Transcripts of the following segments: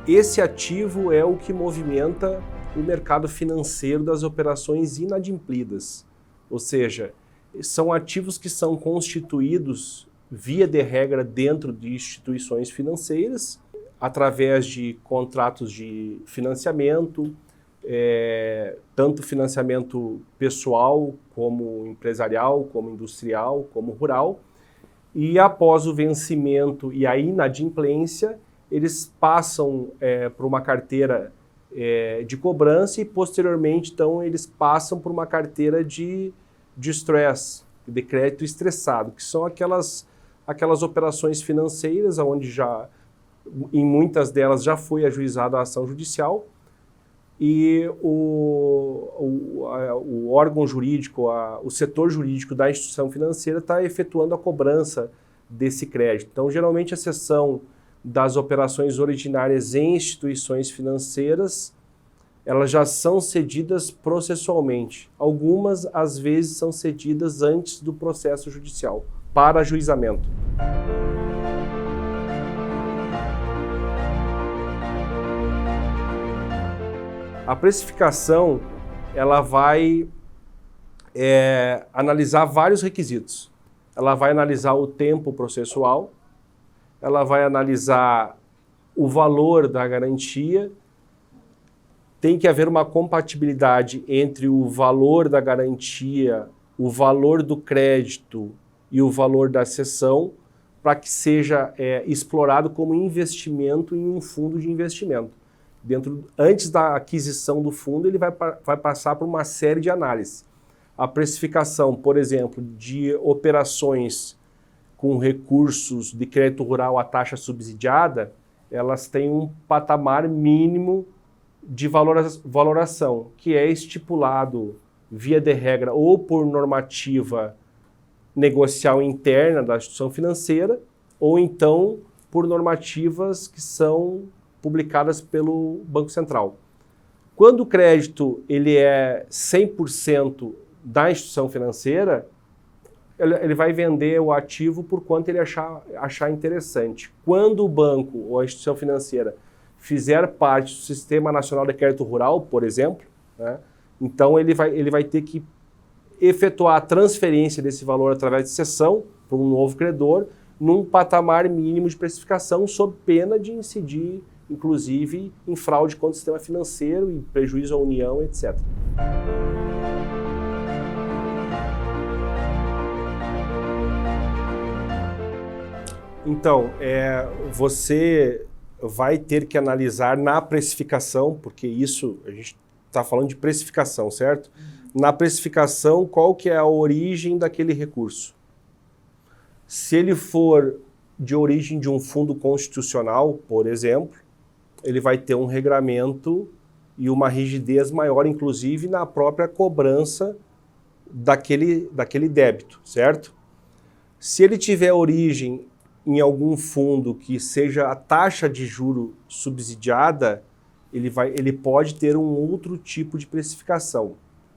Esse ativo é o que movimenta o mercado financeiro das operações inadimplidas, ou seja, são ativos que são constituídos via de regra dentro de instituições financeiras, através de contratos de financiamento, tanto financiamento pessoal, como empresarial, como industrial, como rural, e após o vencimento e a inadimplência, eles passam por uma carteira de cobrança e posteriormente, então, eles passam por uma carteira de stress, de crédito estressado, que são aquelas operações financeiras onde em muitas delas já foi ajuizada a ação judicial e o órgão jurídico, o setor jurídico da instituição financeira está efetuando a cobrança desse crédito. Então, geralmente, a cessão das operações originárias em instituições financeiras, elas já são cedidas processualmente. Algumas, às vezes, são cedidas antes do processo judicial, para ajuizamento. A precificação, ela vai analisar vários requisitos. Ela vai analisar o tempo processual, ela vai analisar o valor da garantia, tem que haver uma compatibilidade entre o valor da garantia, o valor do crédito e o valor da cessão, para que seja explorado como investimento em um fundo de investimento. Antes da aquisição do fundo, ele vai passar por uma série de análises. A precificação, por exemplo, de operações com recursos de crédito rural à taxa subsidiada, elas têm um patamar mínimo de valoração, que é estipulado via de regra ou por normativa negocial interna da instituição financeira, ou então por normativas que são publicadas pelo Banco Central. Quando o crédito ele é 100% da instituição financeira, ele vai vender o ativo por quanto ele achar interessante. Quando o banco ou a instituição financeira fizer parte do Sistema Nacional de Crédito Rural, por exemplo, né, então ele vai ter que efetuar a transferência desse valor através de cessão para um novo credor, num patamar mínimo de precificação, sob pena de incidir, inclusive, em fraude contra o sistema financeiro e prejuízo à União, etc. Então, você vai ter que analisar na precificação, porque isso, a gente está falando de precificação, certo? Na precificação, qual que é a origem daquele recurso? Se ele for de origem de um fundo constitucional, por exemplo, ele vai ter um regramento e uma rigidez maior, inclusive, na própria cobrança daquele débito, certo? Se ele tiver origem em algum fundo que seja a taxa de juro subsidiada, ele pode ter um outro tipo de precificação.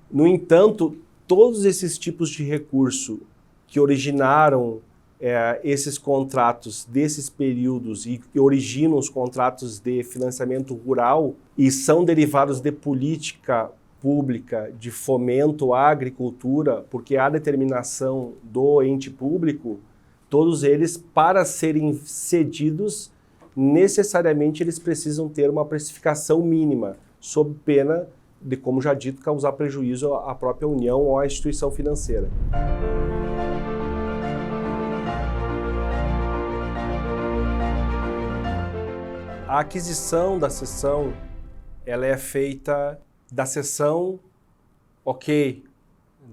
No entanto, todos esses tipos de recurso que originaram esses contratos desses períodos e que originam os contratos de financiamento rural e são derivados de política pública de fomento à agricultura, porque há determinação do ente público, todos eles, para serem cedidos, necessariamente eles precisam ter uma precificação mínima, sob pena de, como já dito, causar prejuízo à própria União ou à instituição financeira. A aquisição da cessão, ela é feita da cessão, ok,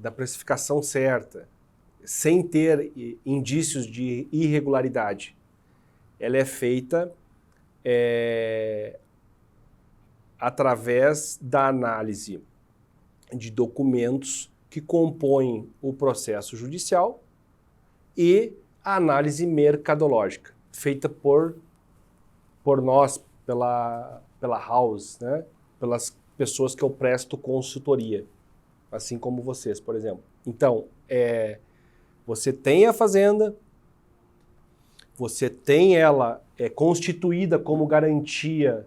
da precificação certa, sem ter indícios de irregularidade. Ela é feita através da análise de documentos que compõem o processo judicial e a análise mercadológica, feita por nós, pela House, né? Pelas pessoas que eu presto consultoria, assim como vocês, por exemplo. Então, você tem a fazenda, você tem ela constituída como garantia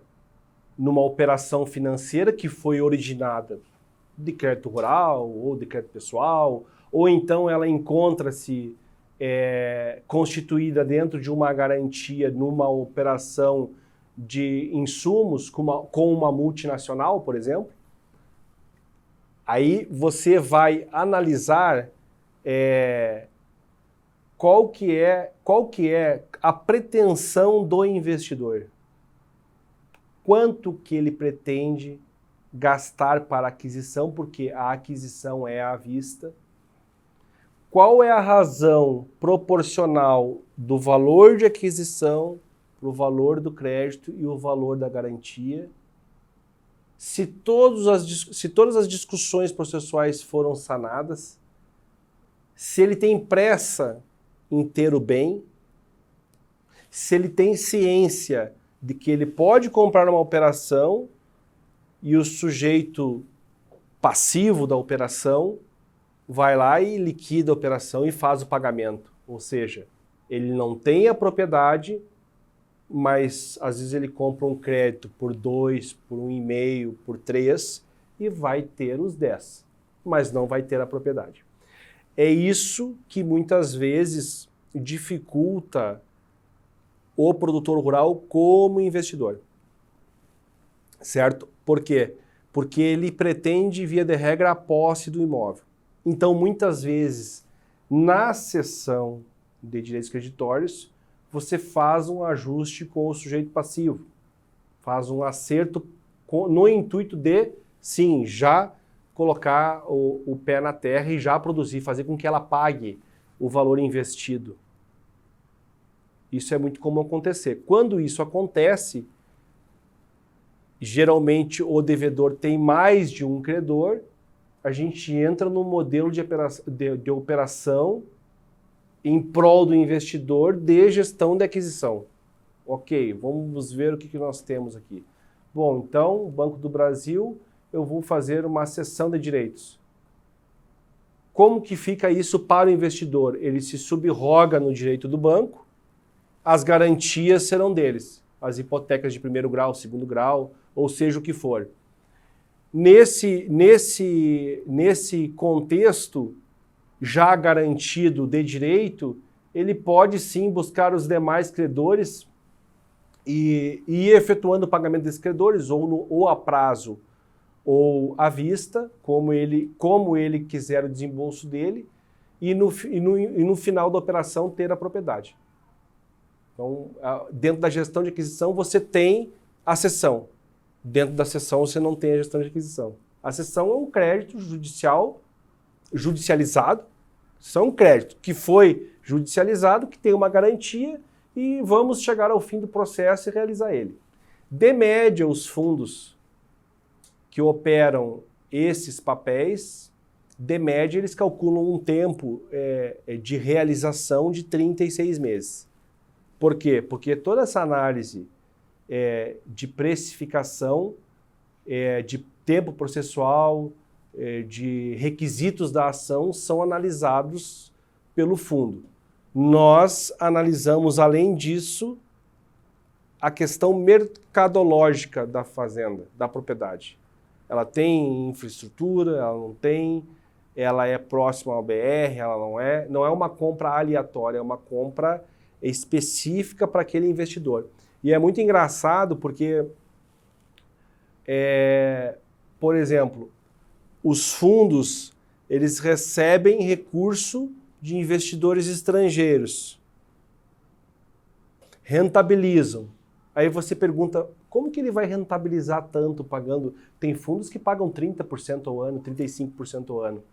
numa operação financeira que foi originada de crédito rural ou de crédito pessoal, ou então ela encontra-se constituída dentro de uma garantia numa operação de insumos com uma multinacional, por exemplo. Aí você vai analisar qual que é a pretensão do investidor. Quanto que ele pretende gastar para a aquisição, porque a aquisição é à vista. Qual é a razão proporcional do valor de aquisição para o valor do crédito e o valor da garantia? Se todas as discussões processuais foram sanadas, se ele tem pressa em ter o bem, se ele tem ciência de que ele pode comprar uma operação e o sujeito passivo da operação vai lá e liquida a operação e faz o pagamento. Ou seja, ele não tem a propriedade, mas às vezes ele compra um crédito por 2, por 1,5, por 3 e vai ter os 10, mas não vai ter a propriedade. É isso que muitas vezes dificulta o produtor rural como investidor. Certo? Por quê? Porque ele pretende, via de regra, a posse do imóvel. Então, muitas vezes, na cessão de direitos creditórios, você faz um ajuste com o sujeito passivo, faz um acerto no intuito de, sim, já colocar o pé na terra e já produzir, fazer com que ela pague o valor investido. Isso é muito comum acontecer. Quando isso acontece, geralmente o devedor tem mais de um credor, a gente entra no modelo de operação em prol do investidor de gestão de aquisição. Ok, vamos ver o que nós temos aqui. Bom, então, Banco do Brasil, eu vou fazer uma cessão de direitos. Como que fica isso para o investidor? Ele se subroga no direito do banco, as garantias serão deles, as hipotecas de primeiro grau, segundo grau, ou seja o que for. Nesse contexto já garantido de direito, ele pode sim buscar os demais credores e ir efetuando o pagamento desses credores, ou a prazo ou à vista, como ele quiser o desembolso dele, e no final da operação ter a propriedade. Então, dentro da gestão de aquisição, você tem a cessão. Dentro da cessão, você não tem a gestão de aquisição. A cessão é um crédito judicializado, são um crédito que foi judicializado, que tem uma garantia, e vamos chegar ao fim do processo e realizar ele. De média, os fundos que operam esses papéis, de média, eles calculam um tempo de realização de 36 meses. Por quê? Porque toda essa análise de precificação, de tempo processual, de requisitos da ação são analisados pelo fundo. Nós analisamos, além disso, a questão mercadológica da fazenda, da propriedade. Ela tem infraestrutura, ela não tem, ela é próxima ao BR, ela não é. Não é uma compra aleatória, é uma compra específica para aquele investidor. E é muito engraçado porque, por exemplo, os fundos, eles recebem recurso de investidores estrangeiros, rentabilizam. Aí você pergunta, como que ele vai rentabilizar tanto pagando? Tem fundos que pagam 30% ao ano, 35% ao ano.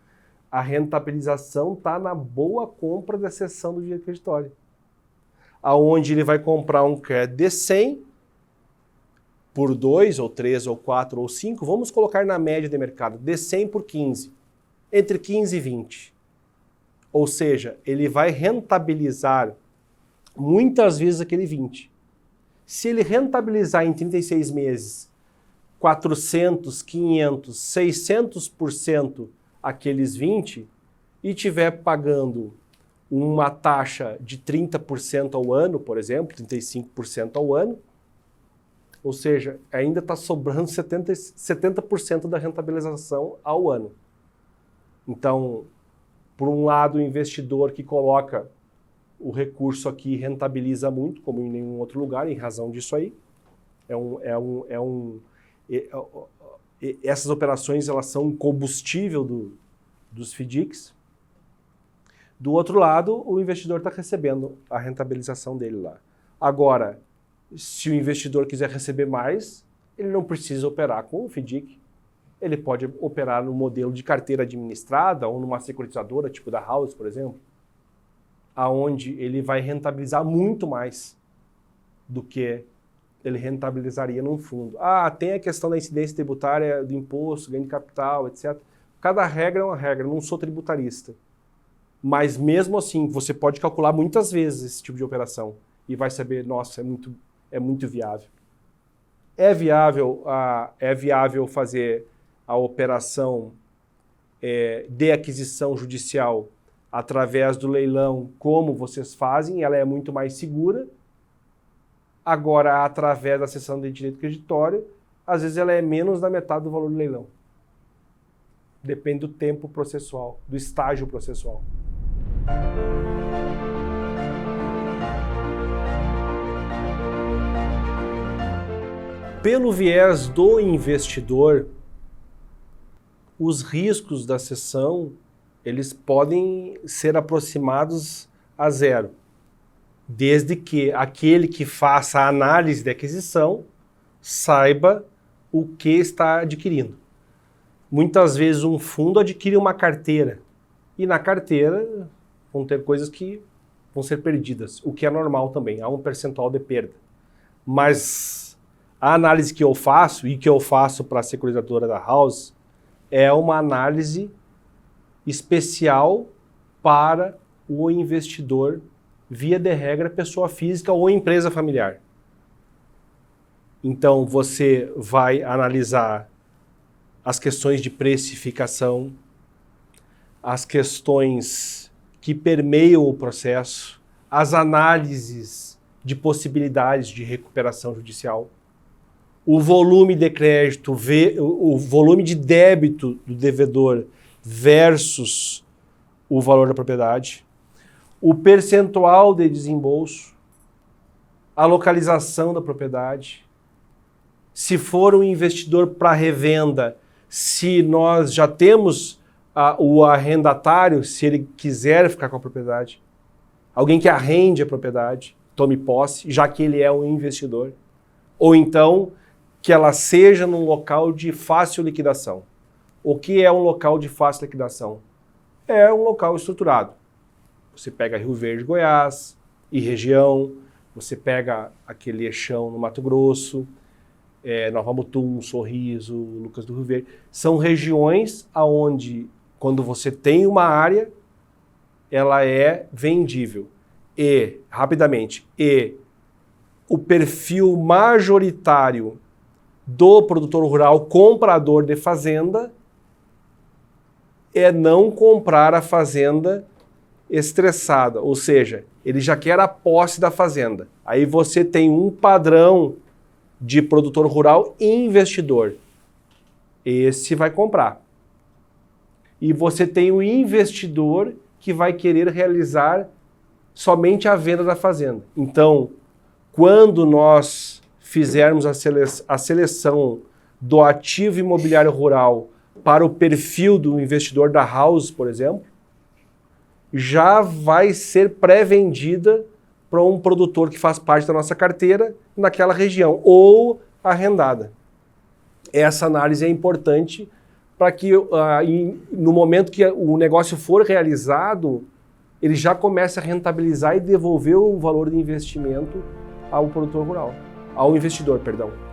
A rentabilização está na boa compra da cessão do direito creditório, aonde ele vai comprar um crédito de 100 por 2, ou 3, ou 4, ou 5, vamos colocar na média de mercado, de 100 por 15, entre 15 e 20. Ou seja, ele vai rentabilizar muitas vezes aquele 20. Se ele rentabilizar em 36 meses 400, 500, 600% aqueles 20 e tiver pagando uma taxa de 30% ao ano, por exemplo, 35% ao ano, Ou seja, ainda está sobrando 70% da rentabilização ao ano. Então, por um lado, o investidor que coloca o recurso aqui rentabiliza muito, como em nenhum outro lugar, em razão disso aí. Essas operações elas são um combustível dos FDICs. Do outro lado, o investidor está recebendo a rentabilização dele lá. Agora, se o investidor quiser receber mais, ele não precisa operar com o FDIC. Ele pode operar no modelo de carteira administrada ou numa securitizadora, tipo da House, por exemplo, aonde ele vai rentabilizar muito mais do que ele rentabilizaria num fundo. Tem a questão da incidência tributária, do imposto, ganho de capital, etc. Cada regra é uma regra, eu não sou tributarista. Mas mesmo assim, você pode calcular muitas vezes esse tipo de operação e vai saber, nossa, é muito viável. É viável fazer a operação de aquisição judicial através do leilão, como vocês fazem, ela é muito mais segura. Agora, através da cessão de direito creditório, às vezes ela é menos da metade do valor do leilão. Depende do tempo processual, do estágio processual. Pelo viés do investidor, os riscos da cessão, eles podem ser aproximados a zero, desde que aquele que faça a análise de aquisição saiba o que está adquirindo. Muitas vezes um fundo adquire uma carteira, e na carteira vão ter coisas que vão ser perdidas, o que é normal também, há um percentual de perda. Mas a análise que eu faço, e que eu faço para a securitizadora da House, é uma análise especial para o investidor, via de regra, pessoa física ou empresa familiar. Então, você vai analisar as questões de precificação, as questões que permeiam o processo, as análises de possibilidades de recuperação judicial, o volume de crédito, o volume de débito do devedor versus o valor da propriedade, o percentual de desembolso, a localização da propriedade. Se for um investidor para revenda, se nós já temos o arrendatário, se ele quiser ficar com a propriedade, alguém que arrende a propriedade, tome posse, já que ele é um investidor, ou então que ela seja num local de fácil liquidação. O que é um local de fácil liquidação? É um local estruturado. Você pega Rio Verde, Goiás e região, você pega aquele eixão no Mato Grosso, Nova Mutum, Sorriso, Lucas do Rio Verde. São regiões onde, quando você tem uma área, ela é vendível. Rapidamente, o perfil majoritário do produtor rural comprador de fazenda é não comprar a fazenda estressada, ou seja, ele já quer a posse da fazenda. Aí você tem um padrão de produtor rural e investidor. Esse vai comprar. E você tem o investidor que vai querer realizar somente a venda da fazenda. Então, quando nós fizermos a seleção do ativo imobiliário rural para o perfil do investidor da House, por exemplo, já vai ser pré-vendida para um produtor que faz parte da nossa carteira naquela região, ou arrendada. Essa análise é importante para que no momento que o negócio for realizado, ele já comece a rentabilizar e devolver o valor de investimento ao produtor rural, ao investidor, perdão.